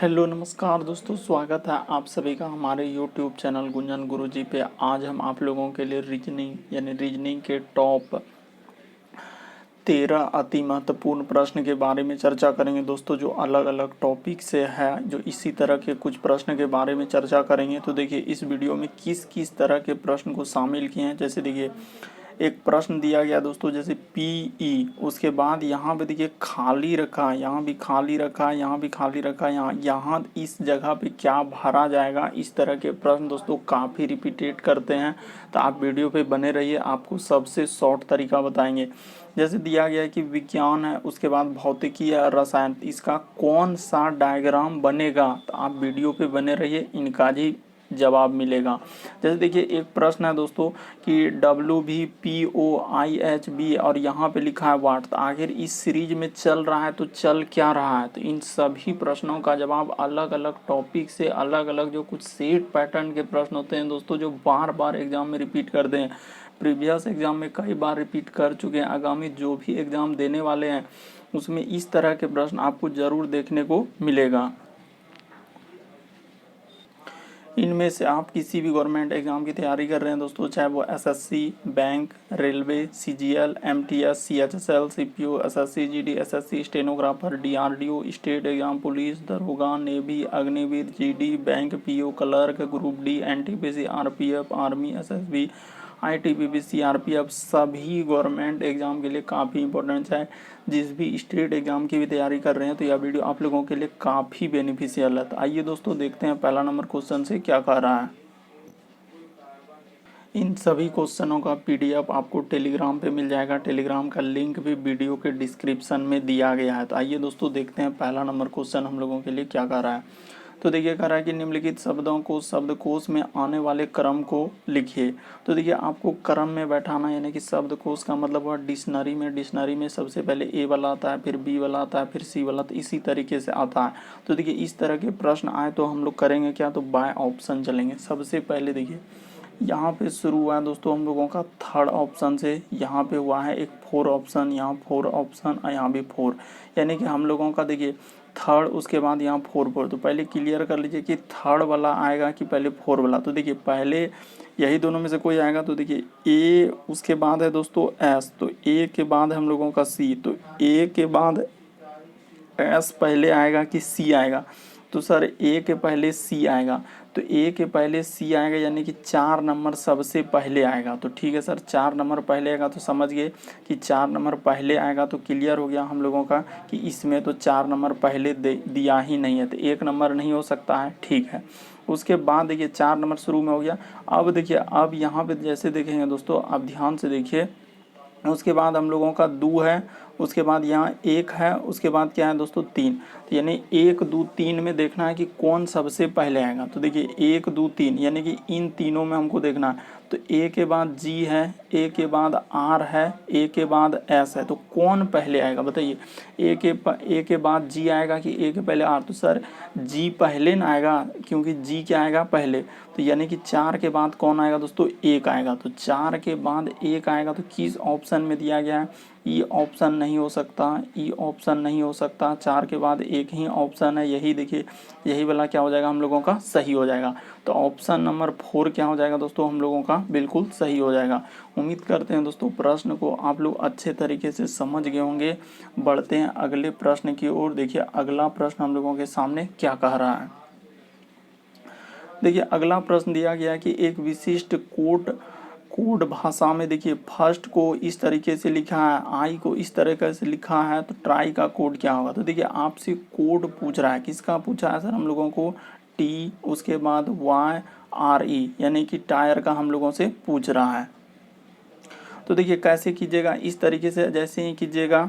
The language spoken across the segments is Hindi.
हेलो नमस्कार दोस्तों, स्वागत है आप सभी का हमारे यूट्यूब चैनल गुंजन गुरुजी पे। आज हम आप लोगों के लिए रीजनिंग के टॉप 13 अति महत्वपूर्ण प्रश्न के बारे में चर्चा करेंगे दोस्तों, जो अलग अलग टॉपिक से है, जो इसी तरह के कुछ प्रश्न के बारे में चर्चा करेंगे। तो देखिए इस वीडियो में किस किस तरह के प्रश्न को शामिल किए हैं। जैसे देखिए एक प्रश्न दिया गया दोस्तों, जैसे पीई, उसके बाद यहाँ पे देखिए खाली रखा है, यहाँ भी खाली रखा है, यहाँ भी खाली रखा है, यहाँ इस जगह पे क्या भरा जाएगा। इस तरह के प्रश्न दोस्तों काफ़ी रिपीटेट करते हैं, तो आप वीडियो पे बने रहिए, आपको सबसे शॉर्ट तरीका बताएंगे। जैसे दिया गया है कि विज्ञान है, उसके बाद भौतिकी या रसायन, इसका कौन सा डायग्राम बनेगा। तो आप वीडियो पे बने रहिए, इनका ही जवाब मिलेगा। जैसे देखिए एक प्रश्न है दोस्तों कि WVPOIHB और यहाँ पे लिखा है वाट, तो आखिर इस सीरीज में चल रहा है तो चल क्या रहा है। तो इन सभी प्रश्नों का जवाब अलग अलग टॉपिक से, अलग अलग जो कुछ सेट पैटर्न के प्रश्न होते हैं दोस्तों, जो बार बार एग्जाम में रिपीट करते हैं, प्रीवियस एग्जाम में कई बार रिपीट कर चुके हैं, आगामी जो भी एग्जाम देने वाले हैं उसमें इस तरह के प्रश्न आपको जरूर देखने को मिलेगा। इनमें से आप किसी भी गवर्नमेंट एग्जाम की तैयारी कर रहे हैं दोस्तों, चाहे वो SSC, bank, railway, CGL, MTS, CHSL, CPO, SSC, GD, SSC, stenographer, DRDO, state exam, police, दरोगा, navy, Agniveer, GD, bank, PO, clerk, group D, NTPC, RPF, army, SSB, ITBP, CRPF, सभी गवर्नमेंट एग्जाम के लिए काफ़ी इंपॉर्टेंट है। जिस भी स्टेट एग्जाम की भी तैयारी कर रहे हैं तो यह वीडियो आप लोगों के लिए काफ़ी बेनिफिशियल है। तो आइए दोस्तों देखते हैं पहला नंबर क्वेश्चन से क्या कह रहा है। इन सभी क्वेश्चनों का पीडीएफ आपको टेलीग्राम पे मिल जाएगा। टेलीग्राम का लिंक भी वीडियो के डिस्क्रिप्शन में दिया गया है। तो आइए दोस्तों देखते हैं पहला नंबर क्वेश्चन हम लोगों के लिए क्या कह रहा है। तो देखिए कह रहा है कि निम्नलिखित शब्दों को शब्दकोश में आने वाले क्रम को लिखिए। तो देखिए आपको क्रम में बैठाना, यानी कि शब्दकोश का मतलब हुआ डिक्शनरी में सबसे पहले ए वाला आता है, फिर बी वाला आता है, फिर सी वाला, तो इसी तरीके से आता है। तो देखिए इस तरह के प्रश्न आए तो हम लोग करेंगे क्या, तो बाय ऑप्शन चलेंगे। सबसे पहले देखिए यहाँ पे शुरू हुआ है दोस्तों हम लोगों का थर्ड ऑप्शन से, यहाँ पे हुआ है एक 4 ऑप्शन, यहाँ 4 ऑप्शन और यहाँ भी 4, यानी कि हम लोगों का देखिए थर्ड, उसके बाद यहाँ 4 तो पहले क्लियर कर लीजिए कि थर्ड वाला आएगा कि पहले 4 वाला। तो देखिए पहले यही दोनों में से कोई आएगा। तो देखिए ए, उसके बाद है दोस्तों एस, तो ए के बाद हम लोगों का सी, तो ए के बाद एस पहले आएगा कि सी आएगा। तो सर ए के पहले सी आएगा, तो ए के पहले सी आएगा, यानी कि 4 नंबर सबसे पहले आएगा। तो ठीक है सर, 4 नंबर पहले आएगा, तो समझ गए कि 4 नंबर पहले आएगा। तो क्लियर हो गया हम लोगों का कि इसमें तो 4 नंबर पहले दिया ही नहीं है, तो 1 नंबर नहीं हो सकता है। ठीक है, उसके बाद देखिए 4 नंबर शुरू में हो गया। अब देखिए अब यहाँ पे जैसे देखेंगे दोस्तों, आप ध्यान से देखिए, उसके बाद हम लोगों का 2 है, उसके बाद यहाँ 1 है, उसके बाद क्या है दोस्तों 3। तो यानी 1 2 3 में देखना है कि कौन सबसे पहले आएगा। तो देखिए 1 2 3 यानी कि इन तीनों में हमको देखना है। तो ए के बाद जी है, ए के बाद आर है, ए के बाद एस है, तो कौन पहले आएगा बताइए। ए के बाद जी आएगा कि ए के पहले आर। तो सर जी पहले ना आएगा, क्योंकि जी क्या आएगा पहले। तो यानी कि 4 के बाद कौन आएगा दोस्तों, 1 आएगा। तो 4 के बाद 1 आएगा, तो किस ऑप्शन में दिया गया है, ई ऑप्शन नहीं हो सकता, ई ऑप्शन नहीं हो सकता। 4 के बाद एक ही ऑप्शन है, यही देखिए, यही वाला क्या हो जाएगा हम लोगों का सही हो जाएगा। तो ऑप्शन नंबर 4 क्या हो जाएगा दोस्तों हम लोगों का बिल्कुल सही हो जाएगा। उम्मीद करते हैं दोस्तों प्रश्न को आप लोग अच्छे तरीके से समझ गए होंगे। बढ़ते हैं अगले प्रश्न की ओर। देखिए अगला प्रश्न हम लोगों के सामने क्या कह रहा है। देखिए अगला प्रश्न दिया गया है कि एक विशिष्ट कोड भाषा में देखिए फर्स्ट को इस तरीके से लिखा है, आई को इस तरीके से लिखा है, तो ट्राई का कोड क्या होगा। तो देखिए आपसे कोड पूछ रहा है, किसका पूछा है सर, हम लोगों को टी, उसके बाद वाई आर ई, यानी कि टायर का हम लोगों से पूछ रहा है। तो देखिए कैसे कीजिएगा, इस तरीके से जैसे ही कीजिएगा।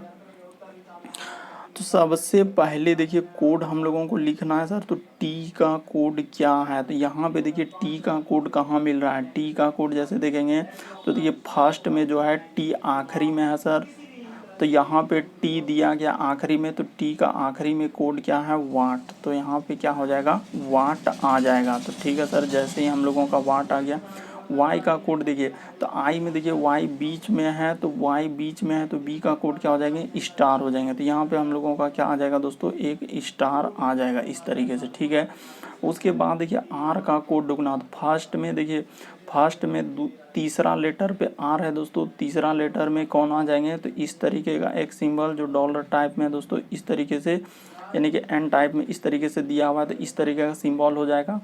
तो सबसे पहले देखिए कोड हम लोगों को लिखना है सर, तो टी का कोड क्या है। तो यहाँ पे देखिए टी का कोड कहाँ मिल रहा है। टी का कोड जैसे देखेंगे तो देखिए फर्स्ट में जो है टी आखिरी में है सर, तो यहाँ पे टी दिया गया आखिरी में, तो टी का आखिरी में कोड क्या है, वाट। तो यहाँ पे क्या हो जाएगा, वाट आ जाएगा। तो ठीक है सर, जैसे ही हम लोगों का वाट आ गया, y का कोड देखिए, तो i में देखिए y बीच में है, तो y बीच में है, तो b का कोड क्या हो जाएंगे, स्टार हो जाएंगे। तो यहाँ पे हम लोगों का क्या आ जाएगा दोस्तों, एक स्टार आ जाएगा इस तरीके से, ठीक है। उसके बाद देखिए r का कोड ढूंढना, तो फर्स्ट में देखिए, फर्स्ट में तीसरा लेटर पे r है दोस्तों, तीसरा लेटर में कौन आ जाएंगे, तो इस तरीके का एक सिंबल जो डॉलर टाइप में है दोस्तों, इस तरीके से, यानी कि एन टाइप में इस तरीके से दिया हुआ है, तो इस तरीके का सिंबल हो जाएगा।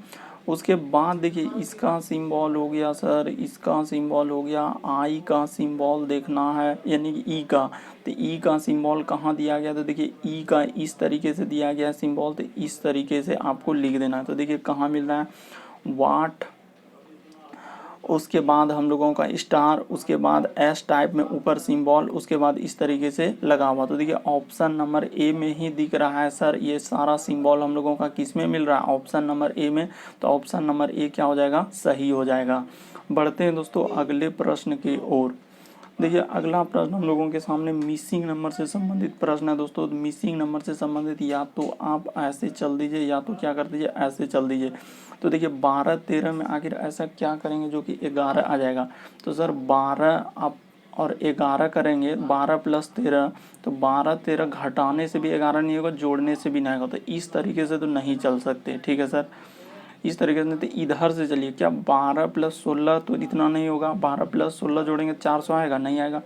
उसके बाद देखिए इसका सिंबल हो गया सर, इसका सिंबल हो गया, आई का सिंबल देखना है, यानी कि ई का, तो ई का सिंबल कहाँ दिया गया, तो देखिए ई का इस तरीके से दिया गया सिंबल, तो इस तरीके से आपको लिख देना है। तो देखिए कहाँ मिल रहा है, वाट, उसके बाद हम लोगों का स्टार, उसके बाद एस टाइप में ऊपर सिंबल, उसके बाद इस तरीके से लगा हुआ। तो देखिए ऑप्शन नंबर ए में ही दिख रहा है सर, ये सारा सिंबल हम लोगों का किस में मिल रहा है, ऑप्शन नंबर ए में। तो ऑप्शन नंबर ए क्या हो जाएगा, सही हो जाएगा। बढ़ते हैं दोस्तों अगले प्रश्न की ओर। देखिए अगला प्रश्न हम लोगों के सामने मिसिंग नंबर से संबंधित प्रश्न है दोस्तों। मिसिंग नंबर से संबंधित या तो आप ऐसे चल दीजिए, या तो क्या कर दीजिए, ऐसे चल दीजिए। तो देखिए 12 13 में आखिर ऐसा क्या करेंगे जो कि 11 आ जाएगा। तो सर 12 आप और 11 करेंगे, 12 + 13, तो 12 13 घटाने से भी 11 नहीं होगा, जोड़ने से भी नहीं होगा। तो इस तरीके से तो नहीं चल सकते, ठीक है सर। इस तरीके से, तो इधर से चलिए, क्या 12 + 16 तो इतना नहीं होगा, 12 + 16 जोड़ेंगे 400 आएगा, नहीं आएगा।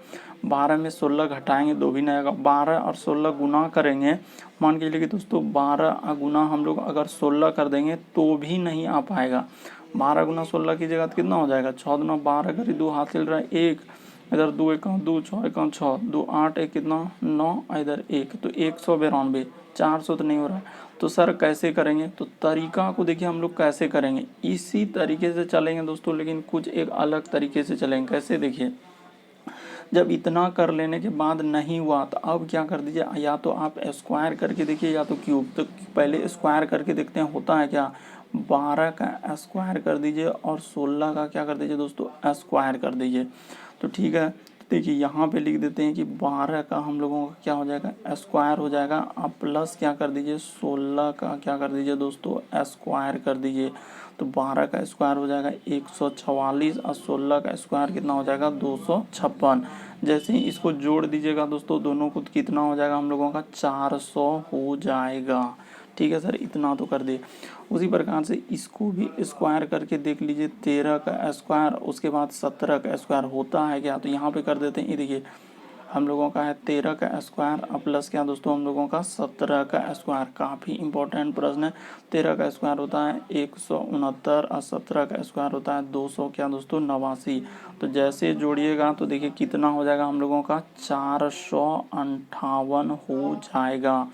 12 में 16 घटाएंगे तो भी नहीं आएगा। 12 और 16 गुना करेंगे, मान के चलिए कि दोस्तों 12 गुना हम लोग अगर 16 कर देंगे तो भी नहीं आ पाएगा। 12 गुना 16 की जगह कितना हो जाएगा, 6 दूना 12 करी, 2 हाथ चल रहा है 1, इधर 2 1 2, 6 1 6, 2 8 1 कितना 9, इधर 1, तो 192, 400 तो नहीं हो रहा है। तो सर कैसे करेंगे, तो तरीका को देखिए हम लोग कैसे करेंगे, इसी तरीके से चलेंगे दोस्तों, लेकिन कुछ एक अलग तरीके से चलेंगे। कैसे, देखिए जब इतना कर लेने के बाद नहीं हुआ तो अब क्या कर दीजिए, या तो आप स्क्वायर करके देखिए या तो क्यूब। तो पहले स्क्वायर करके देखते हैं होता है क्या, 12 का स्क्वायर कर दीजिए और 16 का क्या कर दीजिए दोस्तों, स्क्वायर कर दीजिए। तो ठीक है, तो देखिए यहाँ पे लिख देते हैं कि 12 का हम लोगों का क्या हो जाएगा, स्क्वायर हो जाएगा। आप प्लस क्या कर दीजिए, 16 का क्या कर दीजिए दोस्तों, स्क्वायर कर दीजिए। तो 12 का स्क्वायर हो जाएगा 144 और 16 का स्क्वायर कितना हो जाएगा, 256। जैसे ही इसको जोड़ दीजिएगा दोस्तों दोनों को, तो कितना हो जाएगा हम लोगों का, 400 हो जाएगा। ठीक है सर, इतना तो कर दिए। उसी प्रकार से इसको भी स्क्वायर करके देख लीजिए, 13 का स्क्वायर, उसके बाद 17 का स्क्वायर होता है क्या, तो यहाँ पे कर देते हैं। ये देखिए हम लोगों का है 13 का स्क्वायर और प्लस क्या दोस्तों, हम लोगों का 17 का स्क्वायर। काफ़ी इंपॉर्टेंट प्रश्न है। 13 का स्क्वायर होता है 169 और 17 का स्क्वायर होता है 200 क्या दोस्तों, 89। तो जैसे जोड़िएगा तो देखिए कितना हो जाएगा हम लोगों का, 458 हो जाएगा।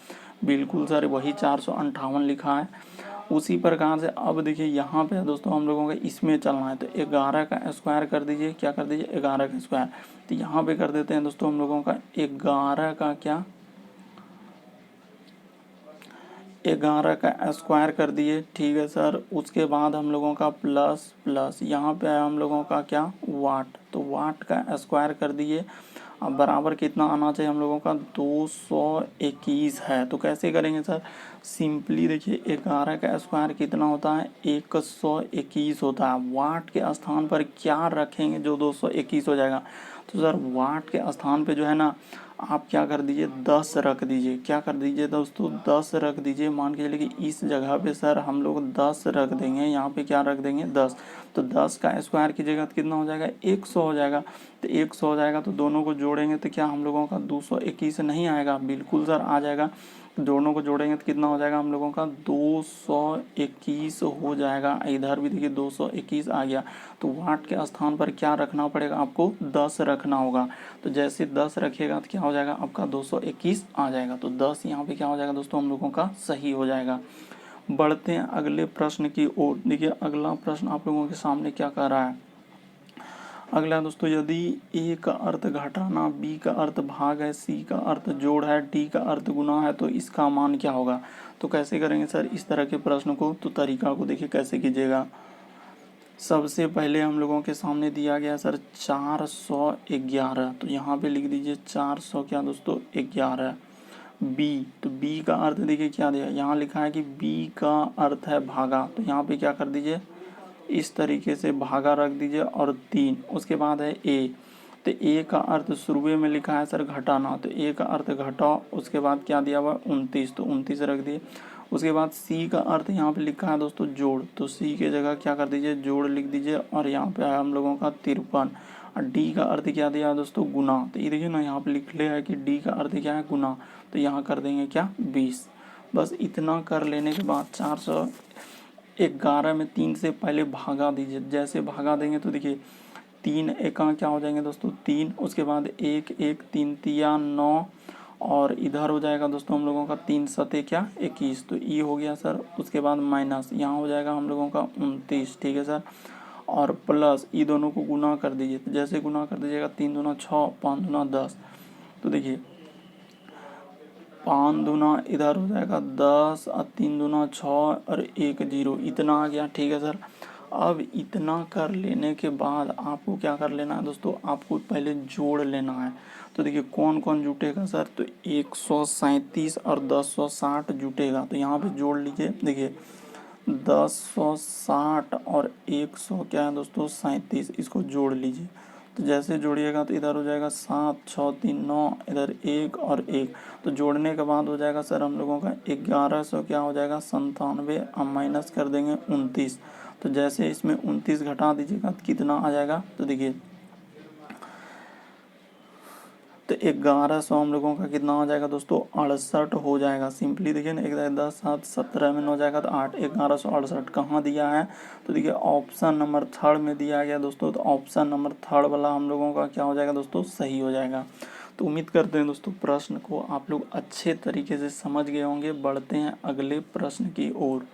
बिल्कुल सर, वही 458 लिखा है। उसी प्रकार से अब देखिए यहाँ पे दोस्तों हम लोगों का इसमें चलना है, तो 11 का स्क्वायर कर दीजिए, क्या कर दीजिए, 11 का स्क्वायर। तो यहाँ पे कर देते हैं दोस्तों हम लोगों का 11 का क्या, 11 का स्क्वायर कर दिए, ठीक है सर। उसके बाद हम लोगों का प्लस प्लस, यहाँ पे है हम लोगों का क्या, वाट, तो वाट का स्क्वायर कर दिए। अब बराबर कितना आना चाहिए हम लोगों का, 221 है। तो कैसे करेंगे सर, सिंपली देखिए 11 का स्क्वायर कितना होता है, 121 होता है। वाट के स्थान पर क्या रखेंगे जो 221 हो जाएगा, तो सर वाट के स्थान पे जो है ना, आप क्या कर दीजिए, 10 रख दीजिए। क्या कर दीजिए दोस्तों, 10 रख दीजिए। मान के चलिए कि इस जगह पे सर हम लोग 10 रख देंगे, यहाँ पे क्या रख देंगे, 10। तो 10 का स्क्वायर की जगह कितना हो जाएगा, 100 हो जाएगा। तो 100 हो जाएगा, तो दोनों को जोड़ेंगे तो क्या हम लोगों का 221 नहीं आएगा, बिल्कुल सर आ जाएगा। दोनों को जोड़ेंगे तो कितना हो जाएगा हम लोगों का, 221 हो जाएगा। इधर भी देखिए 221 आ गया। तो वाट के स्थान पर क्या रखना पड़ेगा आपको, 10 रखना होगा। तो जैसे 10 रखिएगा तो क्या हो जाएगा आपका, 221 आ जाएगा। तो 10 यहाँ पे क्या हो जाएगा दोस्तों, हम लोगों का सही हो जाएगा। बढ़ते हैं अगले प्रश्न की ओर। देखिए अगला प्रश्न आप लोगों के सामने क्या कह रहा है। अगला दोस्तों, यदि ए का अर्थ घटाना, बी का अर्थ भाग है, सी का अर्थ जोड़ है, डी का अर्थ गुना है, तो इसका मान क्या होगा। तो कैसे करेंगे सर इस तरह के प्रश्न को, तो तरीका को देखिए कैसे कीजिएगा। सबसे पहले हम लोगों के सामने दिया गया सर 411, तो यहाँ पे लिख दीजिए 400 क्या दोस्तों, 11। बी, तो बी का अर्थ देखिए क्या दिया, यहाँ लिखा है कि बी का अर्थ है भागा, तो यहाँ पे क्या कर दीजिए, इस तरीके से भागा रख दीजिए और 3। उसके बाद है ए, तो ए का अर्थ शुरू में लिखा है सर घटाना, तो ए का अर्थ घटाओ। उसके बाद क्या दिया हुआ 29, तो 29 रख दिए। उसके बाद सी का अर्थ यहाँ पे लिखा है दोस्तों जोड़, तो सी की जगह क्या कर दीजिए जोड़ लिख दीजिए। और यहाँ पे है हम लोगों का 53। और डी का अर्थ क्या दिया है दोस्तों गुना, तो ये देखिए ना यहाँ पे लिख लिया है कि डी का अर्थ क्या है गुना, तो यहाँ कर देंगे क्या 20। बस इतना कर लेने के बाद 411 में 3 से पहले भागा दीजिए। जैसे भागा देंगे तो देखिए 3 एका क्या हो जाएंगे दोस्तों 3, उसके बाद 1 1 3 तिया 9, और इधर हो जाएगा दोस्तों हम लोगों का 3 सते क्या 21, तो ये हो गया सर। उसके बाद माइनस यहाँ हो जाएगा हम लोगों का 29, ठीक है सर। और प्लस ये दोनों को गुना कर दीजिए, तो जैसे गुना कर दीजिएगा 3 दूना 6, 5 दूना 10, तो देखिए 5 दूना इधर हो जाएगा 10 और 3 दूना 6 और 1 0, इतना आ गया, ठीक है सर। अब इतना कर लेने के बाद आपको क्या कर लेना है दोस्तों, आपको पहले जोड़ लेना है। तो देखिए कौन कौन जुटेगा सर, तो 137 और 1060 जुटेगा, तो यहाँ पे जोड़ लीजिए। देखिए 1060 और 100 क्या है दोस्तों 37, इसको जोड़ लीजिए। तो जैसे जोड़िएगा तो इधर हो जाएगा 7 6 3 9, इधर 1 और 1, तो जोड़ने के बाद हो जाएगा सर हम लोगों का 1100 क्या हो जाएगा 97, अब माइनस कर देंगे 29। तो जैसे इसमें 29 घटा दीजिएगा तो कितना आ जाएगा, तो देखिए तो 1100 हम लोगों का कितना हो जाएगा दोस्तों 68 हो जाएगा। सिंपली देखिए ना 1 10 7 17 में हो जाएगा तो 8 1168 कहाँ दिया है, तो देखिए ऑप्शन नंबर 3 में दिया गया दोस्तों। तो ऑप्शन नंबर 3 वाला हम लोगों का क्या हो जाएगा दोस्तों सही हो जाएगा। तो उम्मीद करते हैं दोस्तों प्रश्न को आप लोग अच्छे तरीके से समझ गए होंगे। बढ़ते हैं अगले प्रश्न की ओर।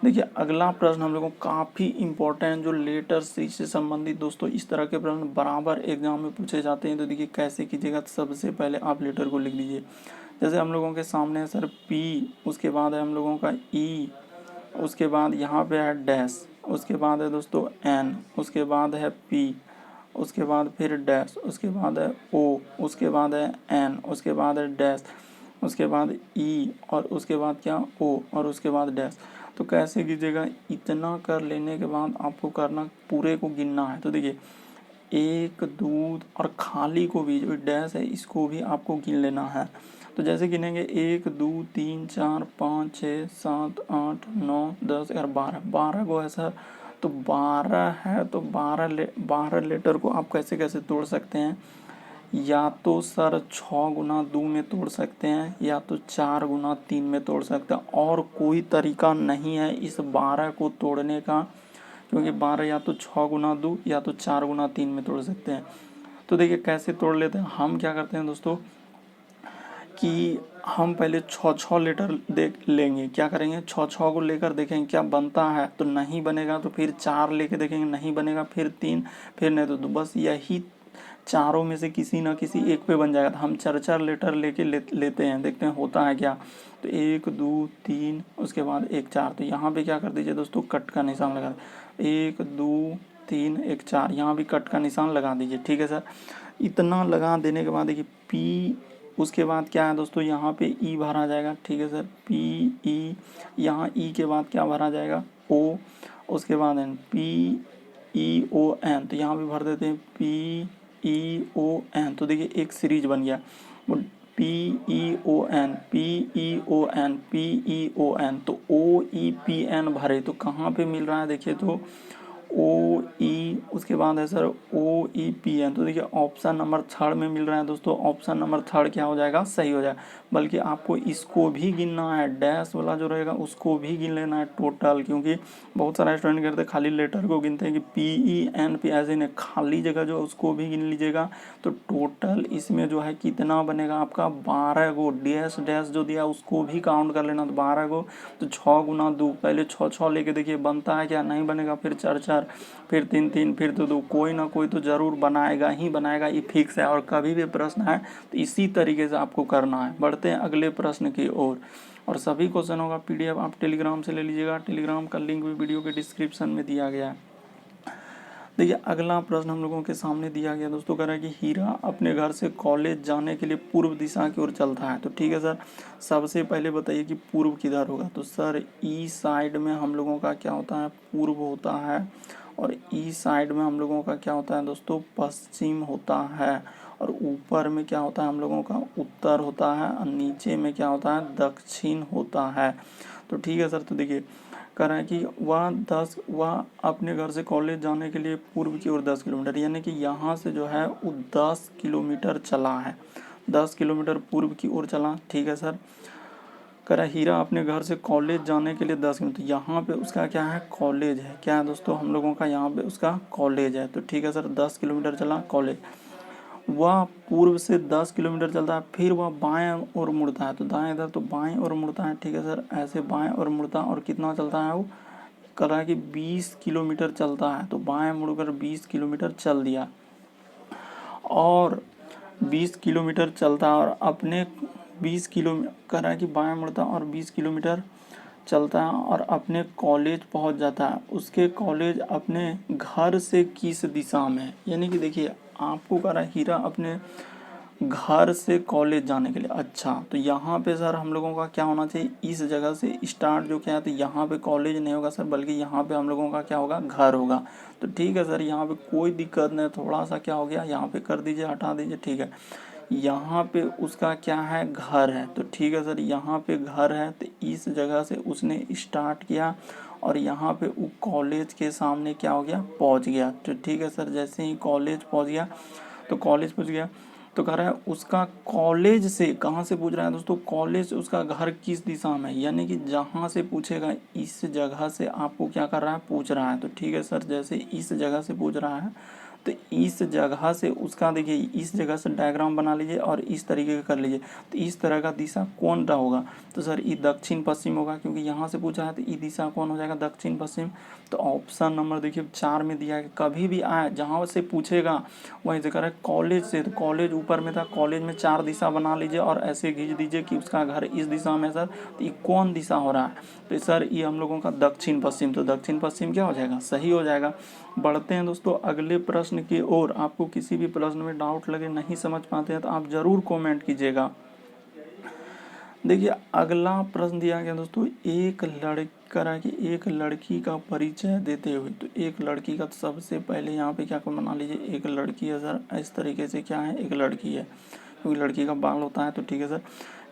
देखिए अगला प्रश्न हम लोगों को काफ़ी इंपॉर्टेंट, जो लेटर सीरीज से संबंधित दोस्तों इस तरह के प्रश्न बराबर एग्जाम में पूछे जाते हैं। तो देखिए कैसे कीजिएगा, तो सबसे पहले आप लेटर को लिख लीजिए। जैसे हम लोगों के सामने है सर पी, उसके बाद है हम लोगों का ई, उसके बाद यहाँ पे है डैश, उसके बाद है दोस्तों एन, उसके बाद है पी, उसके बाद फिर डैश, उसके बाद है ओ, उसके बाद है एन, उसके बाद है डैश, उसके बाद ई, और उसके बाद क्या ओ, और उसके बाद डैश। तो कैसे कीजिएगा, इतना कर लेने के बाद आपको करना पूरे को गिनना है। तो देखिए 1 2 और खाली को भी जो डैश है इसको भी आपको गिन लेना है। तो जैसे गिनेंगे 1 2 3 4 5 6 7 8 9 10 11 12 को है सर, तो 12 है, तो 12 लेटर को आप कैसे कैसे तोड़ सकते हैं, या तो सर 6 गुना 2 में तोड़ सकते हैं, या तो 4 गुना 3 में तोड़ सकते हैं, और कोई तरीका नहीं है इस 12 को तोड़ने का, क्योंकि 12 या तो 6 गुना 2 या तो 4 गुना 3 में तोड़ सकते हैं। तो देखिए कैसे तोड़ लेते हैं, हम क्या करते हैं दोस्तों कि हम पहले 6 लेटर देख लेंगे, क्या करेंगे 6 को लेकर देखेंगे क्या बनता है, तो नहीं बनेगा तो फिर 4 लेके देखेंगे, नहीं बनेगा फिर 3, फिर नहीं तो बस यही चारों में से किसी ना किसी एक पे बन जाएगा। तो हम 4 लेटर लेके लेते हैं, देखते हैं होता है क्या। तो 1 2 3 उसके बाद 1 4, तो यहाँ पे क्या कर दीजिए दोस्तों कट का निशान लगा 1 2 3 1 4, यहाँ भी कट का निशान लगा दीजिए, ठीक है सर। इतना लगा देने के बाद देखिए पी, उसके बाद क्या है दोस्तों यहाँ पे ई भरा जाएगा, ठीक है सर। पी ई, यहाँ ई के बाद क्या भरा जाएगा ओ, उसके बाद N, P E O N, तो यहाँ भी भर देते हैं पी ई ओ एन। तो देखिए एक सीरीज बन गया, P E O N P E O N P E O N, तो ओ ई पी एन भरे, तो कहाँ पे मिल रहा है देखिए, तो ओ ई, उसके बाद है सर ओ ई पी एन, तो देखिए ऑप्शन नंबर 3 में मिल रहा है दोस्तों। ऑप्शन नंबर 3 क्या हो जाएगा सही हो जाएगा। बल्कि आपको इसको भी गिनना है, डैश वाला जो रहेगा उसको भी गिन लेना है टोटल, क्योंकि बहुत सारा स्टूडेंट करते खाली लेटर को गिनते हैं कि पी ई एन पी, ऐसे नहीं, खाली जगह जो उसको भी गिन लीजिएगा। तो टोटल इसमें जो है कितना बनेगा आपका 12 गो, डैश डैश जो दिया उसको भी काउंट कर लेना, तो 12 गो, तो 6 गुना 2, पहले 6 लेके देखिए बनता है क्या, नहीं बनेगा, फिर 4 4, फिर 3 3, फिर तो 2, कोई ना कोई तो ज़रूर बनाएगा ही बनाएगा, ये फिक्स है। और कभी भी प्रश्न है तो इसी तरीके से आपको करना है। बढ़ते हैं अगले प्रश्न की ओर। और सभी क्वेश्चनों का PDF आप टेलीग्राम से ले लीजिएगा, टेलीग्राम का लिंक भी वीडियो के डिस्क्रिप्शन में दिया गया है। देखिए अगला प्रश्न हम लोगों के सामने दिया गया दोस्तों, कह रहा है कि हीरा अपने घर से कॉलेज जाने के लिए पूर्व दिशा की ओर चलता है। तो ठीक है सर, सबसे पहले बताइए कि पूर्व किधर होगा। तो सर ई साइड में हम लोगों का क्या होता है, पूर्व होता है, और ई साइड में हम लोगों का क्या होता है दोस्तों, पश्चिम होता है, और ऊपर में क्या होता है हम लोगों का, उत्तर होता है, और नीचे में क्या होता है, दक्षिण होता है। तो ठीक है सर, तो देखिए कह रहा है कि वह अपने घर से कॉलेज जाने के लिए पूर्व की ओर 10 किलोमीटर, यानी कि यहाँ से जो है वो 10 किलोमीटर चला है, 10 किलोमीटर पूर्व की ओर चला। ठीक है सर, कह रहा है हीरा अपने घर से कॉलेज जाने के लिए 10 किलोमीटर, तो यहाँ पे उसका क्या है, कॉलेज है। क्या है दोस्तों, हम लोगों का यहाँ पे उसका कॉलेज है। तो ठीक है सर, 10 किलोमीटर चला कॉलेज। वह पूर्व से 10 किलोमीटर चलता है, फिर वह बाएं ओर मुड़ता है। तो दाएं इधर, तो बाएं ओर मुड़ता है। ठीक है सर, ऐसे बाएं ओर मुड़ता है, और कितना चलता है वो, कर रहा है कि 20 किलोमीटर चलता है। तो बाएं मुड़कर 20 किलोमीटर चल दिया, और 20 किलोमीटर चलता है, और अपने 20 किलो कर रहा है कि बाएं मुड़ता और 20 किलोमीटर चलता है और अपने कॉलेज पहुंच जाता है। उसके कॉलेज अपने घर से किस दिशा में है, यानी कि देखिए आपको कह रहा है हीरा अपने घर से कॉलेज जाने के लिए। अच्छा, तो यहाँ पे सर हम लोगों का क्या होना चाहिए, इस जगह से स्टार्ट जो क्या है, तो यहाँ पे कॉलेज नहीं होगा सर, बल्कि यहाँ पे हम लोगों का क्या होगा, घर होगा। तो ठीक है सर, यहाँ पे कोई दिक्कत नहीं, थोड़ा सा क्या हो गया, यहाँ पे कर दीजिए, हटा दीजिए। ठीक है, यहाँ पे उसका क्या है, घर है। तो ठीक है सर, यहाँ पे घर है, तो इस जगह से उसने स्टार्ट किया, और यहाँ पे वो कॉलेज के सामने क्या हो गया, पहुँच गया। तो ठीक है सर, जैसे ही कॉलेज पहुँच गया, तो कॉलेज पहुँच गया, तो कह रहा है उसका कॉलेज से, कहाँ से पूछ रहा है दोस्तों, कॉलेज से उसका घर किस दिशा में है, यानी कि जहाँ से पूछेगा इस जगह से आपको क्या कर रहा है, पूछ रहा है। तो ठीक है सर, जैसे इस जगह से पूछ रहा है, तो इस जगह से उसका, देखिए इस जगह से डायग्राम बना लीजिए और इस तरीके का कर लीजिए। तो इस तरह का दिशा कौन सा होगा, तो सर ये दक्षिण पश्चिम होगा, क्योंकि यहाँ से पूछा है, तो ये दिशा कौन हो जाएगा, दक्षिण पश्चिम। तो ऑप्शन नंबर देखिए 4 में दिया है, कभी भी आए जहाँ से पूछेगा वहीं से करें। कॉलेज से, तो कॉलेज ऊपर में था, कॉलेज में 4 दिशा बना लीजिए और ऐसे खींच दीजिए कि उसका घर इस दिशा में सर। तो ये कौन दिशा हो रहा है, तो सर ये हम लोगों का दक्षिण पश्चिम। तो दक्षिण पश्चिम क्या हो जाएगा, सही हो जाएगा। बढ़ते हैं दोस्तों अगले प्रश्न की ओर। आपको किसी भी प्रश्न में डाउट लगे, नहीं समझ पाते हैं, तो आप ज़रूर कमेंट कीजिएगा। देखिए अगला प्रश्न दिया गया दोस्तों, एक लड़की का परिचय देते हुए। तो एक लड़की का, तो सबसे पहले यहाँ पे क्या बना लीजिए, एक लड़की है सर, इस तरीके से क्या है, एक लड़की है, क्योंकि लड़की का बाल होता है। तो ठीक है सर,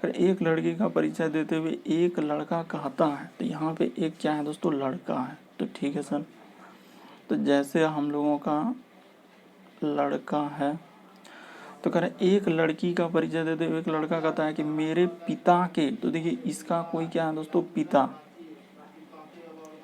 फिर एक लड़की का परिचय देते हुए एक लड़का कहता है, तो यहाँ पे एक क्या है दोस्तों, लड़का है। तो ठीक है सर, तो जैसे हम लोगों का लड़का है, तो कह रहे एक लड़की का परिचय देते हुए एक लड़का कहता है कि मेरे पिता के, तो देखिए इसका कोई क्या है दोस्तों, पिता,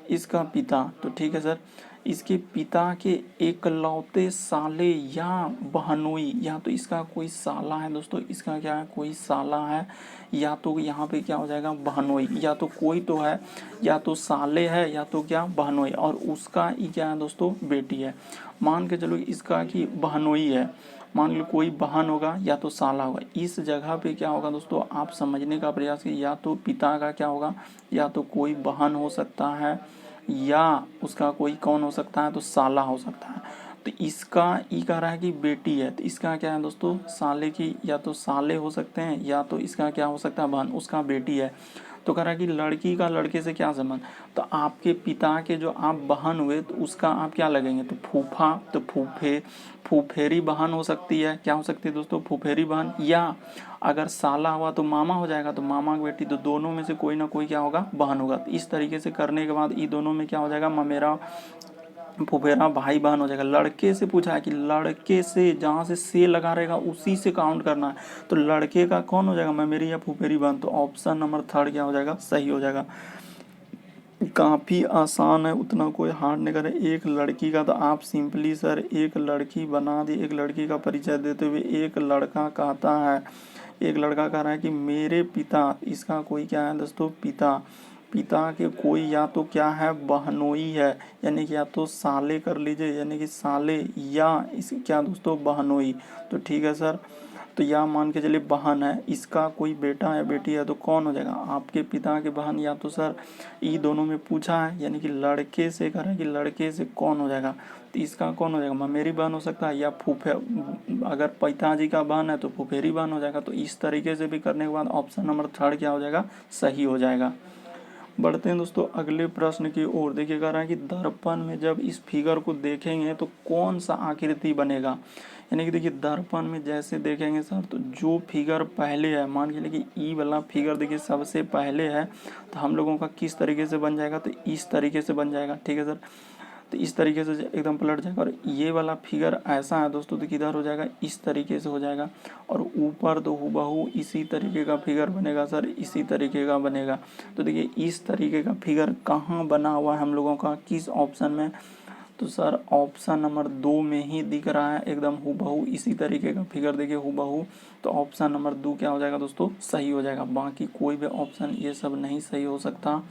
इसका पिता। तो ठीक है सर, इसके पिता के एकलौते साले या बहनोई, या तो इसका कोई साला है दोस्तों, इसका क्या है, कोई साला है, या तो यहाँ पे क्या हो जाएगा, बहनोई, या तो कोई तो है, या तो साले है, या तो क्या, बहनोई, और उसका ये क्या है दोस्तों, बेटी है। मान के चलो इसका कि बहनोई है, मान लो कोई बहन होगा या तो साला होगा। इस जगह पे क्या होगा दोस्तों, आप समझने का प्रयास कीजिए, या तो पिता का क्या होगा, या तो कोई बहन हो सकता है, या उसका कोई कौन हो सकता है, तो साला हो सकता है। तो इसका ई कह रहा है कि बेटी है, तो इसका क्या है दोस्तों, साले की, या तो साले हो सकते हैं, या तो इसका क्या हो सकता है, बहन, उसका बेटी है। तो कह रहा है कि लड़की का लड़के से क्या संबंध, तो आपके पिता के जो आप बहन हुए, तो उसका आप क्या लगेंगे, तो फूफा, तो फूफेरी बहन हो सकती है, क्या हो सकती है दोस्तों, फूफेरी बहन, या अगर साला हुआ तो मामा हो जाएगा, तो मामा की बेटी। तो दोनों में से कोई ना कोई क्या होगा, बहन होगा। तो इस तरीके से करने के बाद ये दोनों में क्या हो जाएगा, ममेरा फुफेरा भाई बहन हो जाएगा। लड़के से पूछा है कि लड़के से, जहाँ से लगा रहेगा उसी से काउंट करना है। तो लड़के का कौन हो जाएगा, ममेरी या फुफेरी बहन। तो ऑप्शन नंबर 3 क्या हो जाएगा, सही हो जाएगा। काफ़ी आसान है, उतना कोई हार्ड नहीं करे। एक लड़की का, तो आप सिंपली सर एक लड़की बना दी। एक लड़की का परिचय देते हुए एक लड़का कहता है, एक लड़का कह रहा है कि मेरे पिता, इसका कोई क्या है दोस्तों, पिता के कोई या तो क्या है, बहनोई है, यानी कि या तो साले कर लीजिए, यानी कि साले, या इस क्या दोस्तों, बहनोई। तो ठीक है सर, तो या मान के चलिए बहन है, इसका कोई बेटा या बेटी है तो कौन हो जाएगा, आपके पिता के बहन, या तो सर ये दोनों में पूछा है यानी कि लड़के से कह रहा है कि लड़के से कौन हो जाएगा, तो इसका कौन हो जाएगा, ममेरी बहन हो सकता है, या फूफे, अगर पिताजी का बहन है तो फूफेरी बहन हो जाएगा। तो इस तरीके से भी करने के बाद ऑप्शन नंबर 3 क्या हो जाएगा, सही हो जाएगा। बढ़ते हैं दोस्तों अगले प्रश्न की ओर। देखिए कह रहा है कि दर्पण में जब इस फिगर को देखेंगे तो कौन सा आकृति बनेगा, यानी कि देखिए दर्पण में जैसे देखेंगे सर, तो जो फिगर पहले है, मान के लिए कि ई वाला फिगर देखिए सबसे पहले है, तो हम लोगों का किस तरीके से बन जाएगा, तो इस तरीके से बन जाएगा, ठीक है सर। तो इस तरीके से एकदम पलट जाएगा, और ये वाला फिगर ऐसा है दोस्तों, तो किधर हो जाएगा, इस तरीके से हो जाएगा, और ऊपर तो हूबहू इसी तरीके का फिगर बनेगा सर, इसी तरीके का बनेगा। तो देखिए इस तरीके का फिगर कहाँ बना हुआ है हम लोगों का, किस ऑप्शन में, तो सर ऑप्शन नंबर 2 में ही दिख रहा है, एकदम हूबहू इसी तरीके का फिगर देखिए हूबहू। तो ऑप्शन नंबर 2 क्या हो जाएगा दोस्तों, सही हो जाएगा। बाकी कोई भी ऑप्शन ये सब नहीं सही हो सकता,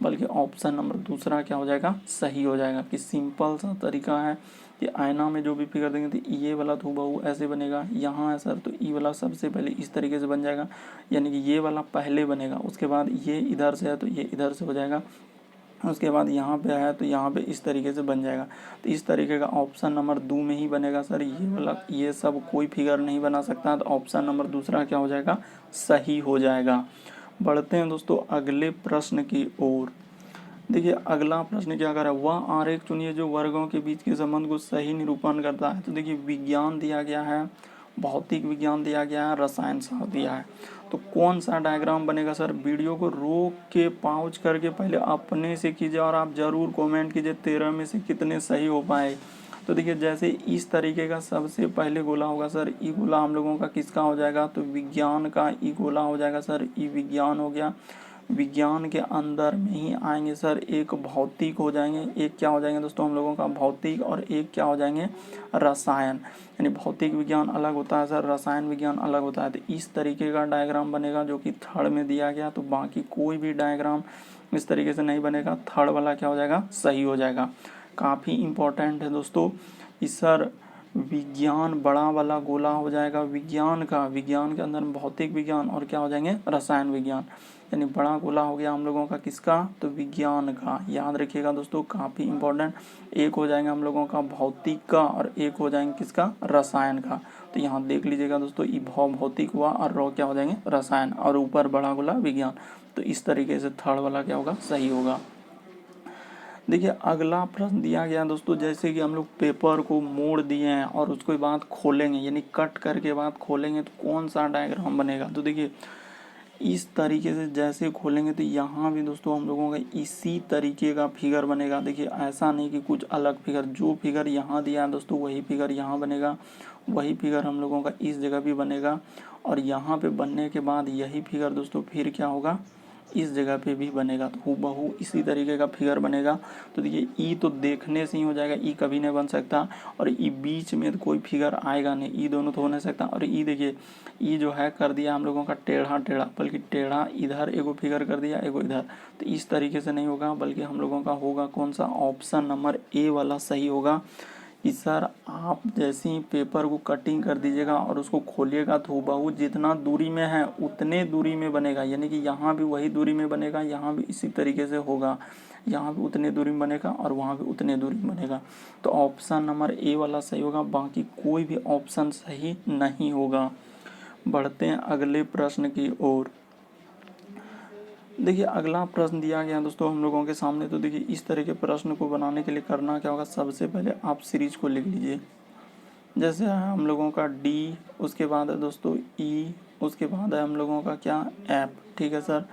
बल्कि ऑप्शन नंबर दूसरा क्या हो जाएगा, सही हो जाएगा। कि सिंपल सा तरीका है कि आईना में जो भी फिगर देंगे तो ये वाला तो हूबहू ऐसे बनेगा, यहाँ है सर तो ये वाला सबसे पहले इस तरीके से बन जाएगा, यानी कि ये वाला पहले बनेगा, उसके बाद ये इधर से है तो ये इधर से हो जाएगा, उसके बाद यहाँ पे है तो यहाँ पे इस तरीके से बन जाएगा। तो इस तरीके का ऑप्शन नंबर 2 में ही बनेगा सर, ये वाला ये सब कोई फिगर नहीं बना सकता, तो ऑप्शन नंबर दूसरा क्या हो जाएगा, सही हो जाएगा। बढ़ते हैं दोस्तों अगले प्रश्न की ओर। देखिए अगला प्रश्न क्या कर रहा है, वह आरेख चुनिए जो वर्गों के बीच के संबंध को सही निरूपण करता है। तो देखिए विज्ञान दिया गया है, भौतिक विज्ञान दिया गया है, रसायन शास्त्र दिया है, तो कौन सा डायग्राम बनेगा सर। वीडियो को रोक के पॉज करके पहले अपने से कीजिए, और आप जरूर कमेंट कीजिए 13 में से कितने सही हो पाए। तो देखिए जैसे इस तरीके का सबसे पहले गोला होगा सर, ई गोला हम लोगों का किसका हो जाएगा, तो विज्ञान का ई गोला हो जाएगा सर, ई विज्ञान हो गया। विज्ञान के अंदर में ही आएंगे सर, एक भौतिक हो जाएंगे, एक क्या हो जाएंगे दोस्तों हम लोगों का भौतिक, और एक क्या हो जाएंगे रसायन। यानी भौतिक विज्ञान अलग होता है सर, रसायन विज्ञान अलग होता है। तो इस तरीके का डायग्राम बनेगा जो कि थर्ड में दिया गया, तो बाकी कोई भी डायग्राम इस तरीके से नहीं बनेगा, थर्ड वाला क्या हो जाएगा, सही हो जाएगा। काफ़ी इम्पोर्टेंट है दोस्तों इस सर, विज्ञान बड़ा वाला गोला हो जाएगा विज्ञान का, विज्ञान के अंदर भौतिक विज्ञान और क्या हो जाएंगे रसायन विज्ञान, यानी बड़ा गोला हो गया हम लोगों का किसका, तो विज्ञान का। याद रखिएगा दोस्तों काफ़ी इंपॉर्टेंट, एक हो जाएगा हम लोगों का भौतिक का और एक हो जाएंगे किसका, रसायन का। तो यहाँ देख लीजिएगा दोस्तों, ये भौतिक हुआ और रो क्या हो जाएंगे रसायन, और ऊपर बड़ा गोला विज्ञान। तो इस तरीके से थर्ड वाला क्या होगा, सही होगा। देखिए अगला प्रश्न दिया गया दोस्तों, जैसे कि हम लोग पेपर को मोड़ दिए हैं और उसके बाद खोलेंगे, यानी कट करके बाद खोलेंगे तो कौन सा डायग्राम बनेगा। तो देखिए इस तरीके से जैसे खोलेंगे तो यहाँ भी दोस्तों हम लोगों का इसी तरीके का फिगर बनेगा। देखिए ऐसा नहीं कि कुछ अलग फिगर, जो फिगर यहाँ दिया है दोस्तों वही फिगर यहाँ बनेगा, वही फिगर हम लोगों का इस जगह भी बनेगा, और यहाँ पे बनने के बाद यही फिगर दोस्तों फिर क्या होगा, इस जगह पे भी बनेगा। तो हूबहू इसी तरीके का फिगर बनेगा। तो देखिए ई तो देखने से ही हो जाएगा, ई कभी नहीं बन सकता, और ई बीच में तो कोई फिगर आएगा नहीं, ई दोनों तो हो नहीं सकता। और ई देखिए ई जो है कर दिया हम लोगों का टेढ़ा टेढ़ा, बल्कि टेढ़ा इधर एगो फिगर कर दिया एगो इधर, तो इस तरीके से नहीं होगा, बल्कि हम लोगों का होगा कौन सा, ऑप्शन नंबर ए वाला सही होगा। कि सर आप जैसे ही पेपर को कटिंग कर दीजिएगा और उसको खोलिएगा तो हूबहू जितना दूरी में है उतने दूरी में बनेगा, यानी कि यहाँ भी वही दूरी में बनेगा, यहाँ भी इसी तरीके से होगा, यहाँ भी उतने दूरी में बनेगा और वहाँ भी उतने दूरी में बनेगा। तो ऑप्शन नंबर ए वाला सही होगा, बाकी कोई भी ऑप्शन सही नहीं होगा। बढ़ते हैं अगले प्रश्न की ओर। देखिए अगला प्रश्न दिया गया दोस्तों हम लोगों के सामने। तो देखिए इस तरह के प्रश्न को बनाने के लिए करना क्या होगा, सबसे पहले आप सीरीज को लिख लीजिए। जैसे है हम लोगों का डी, उसके बाद है दोस्तों ई, उसके बाद है हम लोगों का क्या, एफ, ठीक है सर।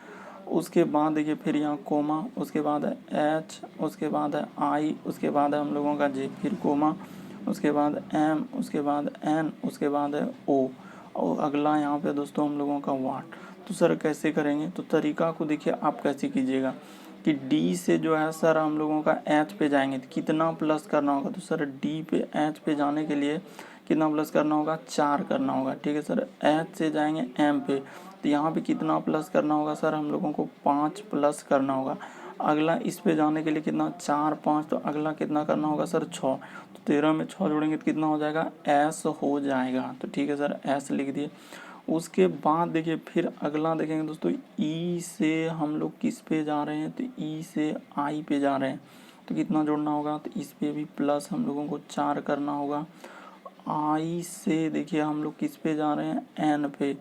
उसके बाद देखिए फिर यहाँ कोमा, उसके बाद है एच, उसके बाद है आई, उसके बाद है हम लोगों का जे, फिर कोमा, उसके बाद एम, उसके बाद एन, उसके बाद है ओ, और अगला यहाँ पे दोस्तों हम लोगों का वाट। तो सर कैसे करेंगे, तो तरीका को देखिए आप कैसे कीजिएगा कि डी से जो है सर हम लोगों का एच पे जाएंगे तो कितना प्लस करना होगा, तो सर डी पे एच पे जाने के लिए कितना प्लस करना होगा, 4 करना होगा, ठीक है सर। एच से जाएंगे एम पे, तो यहाँ पे कितना प्लस करना होगा सर हम लोगों को 5 प्लस करना होगा। अगला इस पे जाने के लिए कितना 4 5, तो अगला कितना करना होगा सर 6, तो 13 में 6 जोड़ेंगे तो कितना हो जाएगा एस हो जाएगा। तो ठीक है सर एस लिख दिए। उसके बाद देखिए फिर अगला देखेंगे दोस्तों, ई से हम लोग किस पे जा रहे हैं, तो ई से आई पे जा रहे हैं, तो कितना जोड़ना होगा, तो इस पे भी प्लस हम लोगों को 4 करना होगा। आई से देखिए हम लोग किस पे जा रहे हैं एन पे,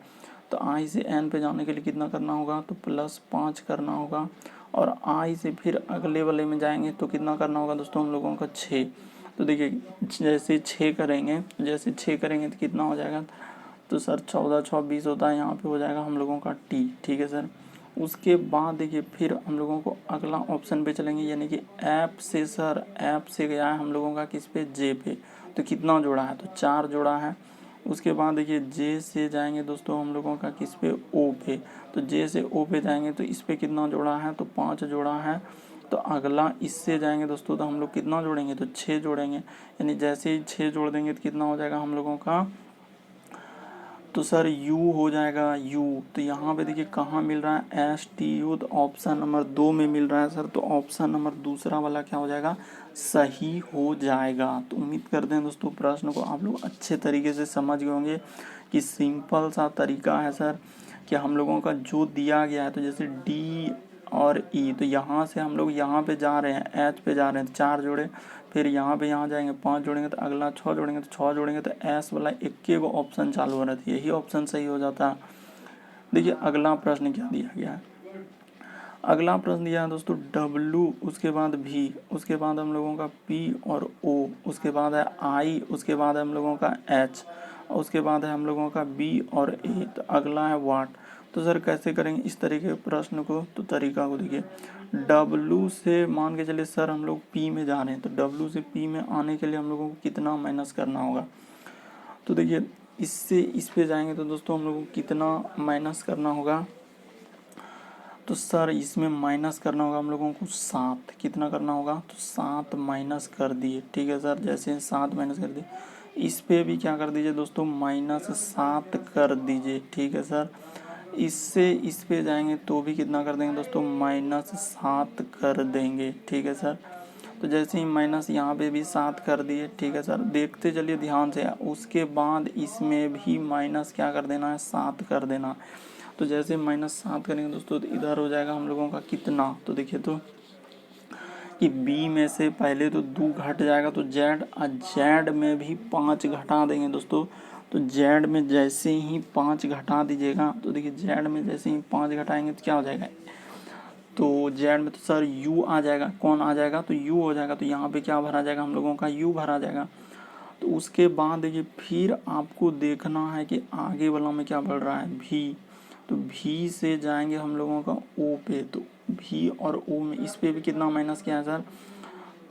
तो आई से एन पे जाने के लिए कितना करना होगा, तो प्लस 5 करना होगा। और आई से फिर अगले वाले में जाएंगे तो कितना करना होगा दोस्तों हम लोगों का 6। तो देखिए जैसे 6 करेंगे तो कितना हो जाएगा, तो सर 14 6 20 होता है, यहाँ पे हो जाएगा हम लोगों का टी। ठीक है सर। उसके बाद देखिए फिर हम लोगों को अगला ऑप्शन पे चलेंगे, यानी कि ऐप से सर ऐप से गया है हम लोगों का किस पे जे पे, तो कितना जोड़ा है, तो 4 जोड़ा है। उसके बाद देखिए जे से जाएंगे दोस्तों हम लोगों का किस पे ओ पे, तो जे से ओ पे जाएंगे तो इस पे कितना जोड़ा है, तो 5 जोड़ा है। तो अगला इससे जाएंगे दोस्तों तो हम लोग कितना जोड़ेंगे, तो 6 जोड़ेंगे, यानी जैसे ही 6 जोड़ देंगे तो कितना हो जाएगा हम लोगों का, तो सर U हो जाएगा U। तो यहाँ पे देखिए कहाँ मिल रहा है STU, तो ऑप्शन नंबर 2 में मिल रहा है सर, तो ऑप्शन नंबर दूसरा वाला क्या हो जाएगा, सही हो जाएगा। तो उम्मीद करते हैं दोस्तों प्रश्न को आप लोग अच्छे तरीके से समझ गए होंगे कि सिंपल सा तरीका है सर कि हम लोगों का जो दिया गया है, तो जैसे D और E, तो यहाँ से हम लोग यहाँ पे जा रहे हैं H पे जा रहे हैं, 4 जोड़े, फिर यहाँ पे यहाँ जाएंगे 5 जोड़ेंगे, तो अगला 6 जोड़ेंगे, तो 6 जोड़ेंगे तो एस वाला इक्के को ऑप्शन चालू हो रहा था, यही ऑप्शन सही हो जाता है। देखिए अगला प्रश्न क्या दिया गया है, अगला प्रश्न दिया है दोस्तों W, उसके बाद V, उसके बाद हम लोगों का P और O, उसके बाद है I, उसके बाद है हम लोगों का H, और उसके बाद है हम लोगों का B और A, तो अगला है वाट। तो सर कैसे करेंगे इस तरीके के प्रश्न को, तो तरीका को देखिए, W से मान के चलिए सर हम लोग P में जा रहे हैं, तो W से P में आने के लिए हम लोगों को कितना माइनस करना होगा, तो देखिए इससे इस पे जाएंगे तो दोस्तों हम लोगों को कितना माइनस करना होगा, तो सर इसमें माइनस करना होगा हम लोगों को 7, कितना करना होगा, तो 7 माइनस कर दिए। ठीक है सर, जैसे 7 माइनस कर दिए, इस पे भी क्या कर दीजिए दोस्तों -7 कर दीजिए। ठीक है सर, इससे इस पे जाएंगे तो भी कितना कर देंगे दोस्तों -7 कर देंगे। ठीक है सर, तो जैसे ही माइनस यहाँ पे भी 7 कर दिए। ठीक है सर, देखते चलिए ध्यान से, उसके बाद इसमें भी माइनस क्या कर देना है, 7 कर देना। तो जैसे -7 करेंगे दोस्तों तो इधर हो जाएगा हम लोगों का कितना, तो देखिए तो कि बी में से पहले तो 2 घट जाएगा, तो जेड में भी 5 घटा देंगे दोस्तों। तो जेड में जैसे ही 5 घटा दीजिएगा, तो देखिए जेड में जैसे ही 5 घटाएंगे तो क्या हो जाएगा, तो जेड में तो सर यू आ जाएगा, कौन आ जाएगा, तो यू हो जाएगा। तो यहाँ पे क्या भरा जाएगा हम लोगों का, यू भरा जाएगा। तो उसके बाद देखिए फिर आपको देखना है कि आगे वाला में क्या बढ़ रहा है, भी, तो भी से जाएंगे हम लोगों का ओ पे, तो भी और ओ में इस पे भी कितना माइनस किया है सर,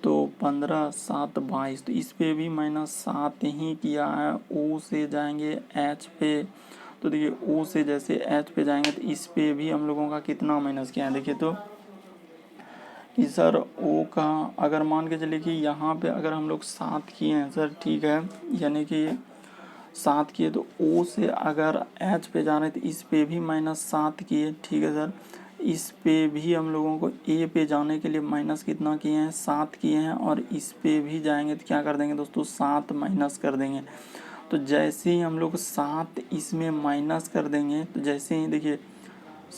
तो 15 7 22, तो इस पे भी -7 ही किया है। ओ से जाएंगे एच पे, तो देखिए ओ से जैसे एच पे जाएंगे तो इस पे भी हम लोगों का कितना माइनस किया है, देखिए तो कि सर ओ का अगर मान के चलिए कि यहाँ पे अगर हम लोग 7 किए हैं सर, ठीक है, यानी कि 7 किए, तो ओ से अगर एच पे जा रहे हैं तो इस पे भी -7 किए। ठीक है सर, इस पे भी हम लोगों को ए पे जाने के लिए माइनस कितना किए हैं, 7 किए हैं, और इस पे भी जाएंगे तो क्या कर देंगे दोस्तों 7 माइनस कर देंगे। तो जैसे ही हम लोग 7 इसमें माइनस कर देंगे, तो जैसे ही देखिए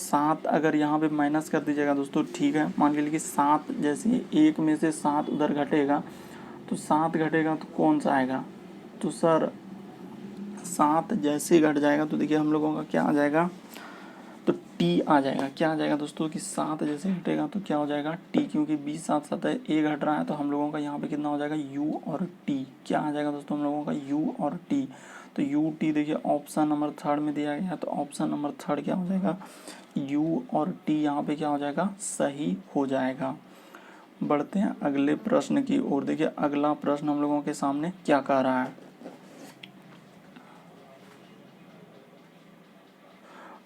7 अगर यहाँ पे माइनस कर दीजिएगा दोस्तों, ठीक है, मान के लिए कि 7 जैसे 1 में से 7 उधर घटेगा, तो 7 घटेगा तो कौन सा आएगा, तो सर 7 जैसे घट जाएगा तो देखिए हम लोगों का क्या आ जाएगा, तो टी आ जाएगा। क्या आ जाएगा दोस्तों कि 7 जैसे घटेगा तो क्या हो जाएगा, टी, क्योंकि 20 7 7 है, ए घट रहा है, तो हम लोगों का यहाँ पे कितना हो जाएगा, यू और टी। क्या आ जाएगा दोस्तों हम लोगों का, यू और टी। तो यू टी देखिए ऑप्शन नंबर 3 में दिया गया है, तो ऑप्शन नंबर 3 क्या हो जाएगा, यू और टी यहाँ पे क्या हो जाएगा, सही हो जाएगा। बढ़ते हैं अगले प्रश्न की ओर। देखिए अगला प्रश्न हम लोगों के सामने क्या कह रहा है,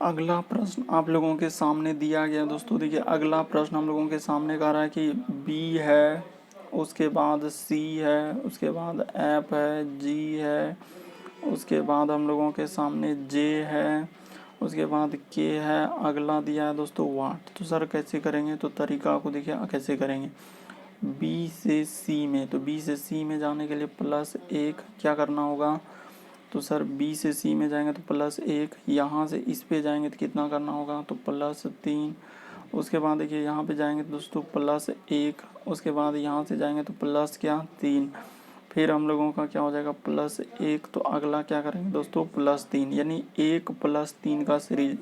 अगला प्रश्न आप लोगों के सामने दिया गया दोस्तों। देखिए अगला प्रश्न हम लोगों के सामने कह रहा है कि बी है, उसके बाद सी है, उसके बाद एफ है, जी है, उसके बाद हम लोगों के सामने जे है, उसके बाद के है, अगला दिया है दोस्तों वाट। तो सर कैसे करेंगे, तो तरीका को देखिए कैसे करेंगे। बी से सी में, तो बी से सी में जाने के लिए +1 क्या करना होगा, तो सर बी से सी में जाएंगे तो +1, यहाँ से इस पे जाएंगे तो कितना करना होगा, तो +3। उसके बाद देखिए यहाँ पे जाएंगे तो दोस्तों +1, उसके बाद यहाँ से जाएंगे तो प्लस क्या 3, फिर हम लोगों का क्या हो जाएगा +1। तो अगला क्या करेंगे दोस्तों +3, यानी 1 + 3 का सीरीज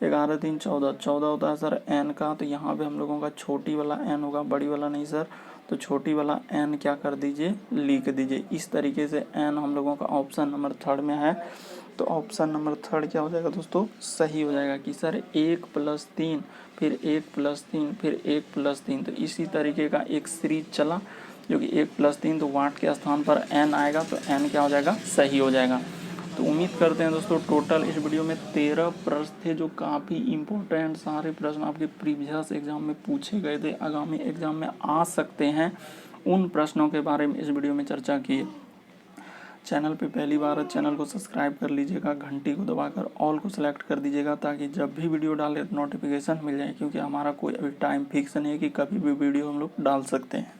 11 3 14 14 होता है सर n का। तो यहाँ पे हम लोगों का छोटी वाला n होगा, बड़ी वाला नहीं सर। तो छोटी वाला n क्या कर दीजिए, लिख दीजिए। इस तरीके से n हम लोगों का ऑप्शन नंबर 3 में है। तो ऑप्शन नंबर 3 क्या हो जाएगा दोस्तों, सही हो जाएगा कि सर 1 + 3 फिर 1 + 3 फिर 1 + 3। तो इसी तरीके का एक सीरीज चला जो कि 1 + 3, तो वाट के स्थान पर n आएगा, तो n क्या हो जाएगा, सही हो जाएगा। तो उम्मीद करते हैं दोस्तों टोटल इस वीडियो में 13 प्रश्न थे जो काफ़ी इंपॉर्टेंट, सारे प्रश्न आपके प्रीवियस एग्जाम में पूछे गए थे, आगामी एग्जाम में आ सकते हैं। उन प्रश्नों के बारे में इस वीडियो में चर्चा की। चैनल पे पहली बार है, चैनल को सब्सक्राइब कर लीजिएगा, घंटी को दबाकर ऑल को सिलेक्ट कर दीजिएगा ताकि जब भी वीडियो डाले नोटिफिकेशन मिल जाए, क्योंकि हमारा कोई अभी टाइम फिक्स नहीं है कि कभी भी वीडियो हम लोग डाल सकते हैं।